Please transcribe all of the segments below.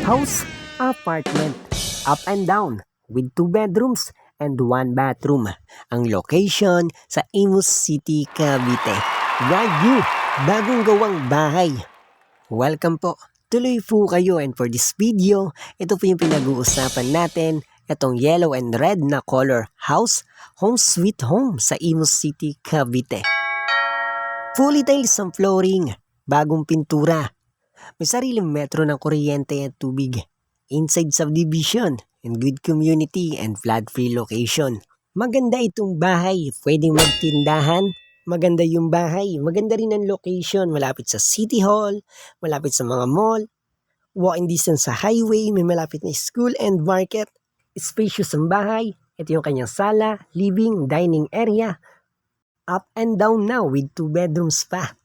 house, apartment, up and down, with 2 bedrooms and 1 bathroom. Ang location sa Imus City, Cavite. Brand new, bagong gawang bahay. Welcome po. Tuloy po kayo, and for this video, ito po yung pinag-uusapan natin. Itong yellow and red na color house, home sweet home sa Imus City, Cavite. Fully tiles ang flooring, bagong pintura. May sariling metro ng kuryente at tubig. Inside subdivision, and good community and flood-free location. Maganda itong bahay, pwedeng magtindahan. Maganda yung bahay, maganda rin ang location. Malapit sa City Hall, malapit sa mga mall. Walking distance sa highway, may malapit na school and market. Spacious ang bahay. Ito yung kanyang sala, living, dining area. Up and down now with 2 bedrooms pa.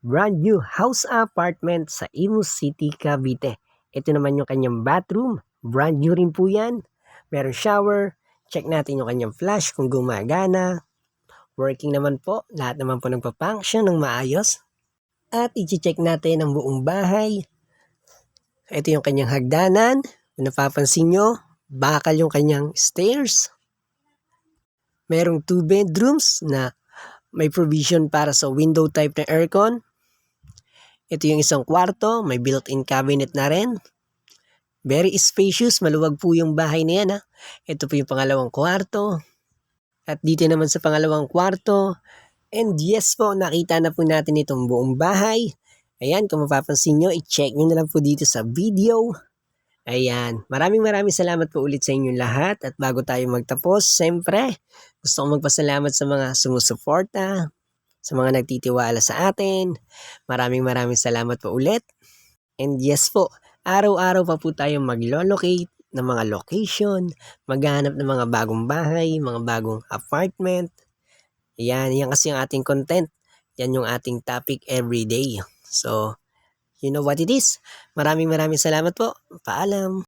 Brand new house apartment sa Imus City, Cavite. Ito naman yung kanyang bathroom. Brand new rin po yan. Meron shower. Check natin yung kanyang flush kung gumagana. Working naman po. Lahat naman po nagpa-function ng maayos. At i-check natin ang buong bahay. Ito yung kanyang hagdanan. Kung napapansin nyo, bakal yung kanyang stairs. Merong 2 bedrooms na may provision para sa window type na aircon. Ito yung isang kwarto, may built-in cabinet na rin. Very spacious, maluwag po yung bahay na yan. Ito po yung pangalawang kwarto. At dito naman sa pangalawang kwarto. And yes po, nakita na po natin itong buong bahay. Ayan, kung mapapansin nyo, i-check nyo na lang po dito sa video. Ayan, maraming salamat po ulit sa inyong lahat. At bago tayo magtapos, siyempre, gusto kong magpasalamat sa mga sumusuporta, sa mga nagtitiwala sa atin. Maraming salamat po ulit. And yes po, araw-araw pa po tayong maglo-locate ng mga location, maghanap ng mga bagong bahay, mga bagong apartment. Yan kasi ang ating content. Yan yung ating topic every day. So, you know what it is. Maraming salamat po. Paalam.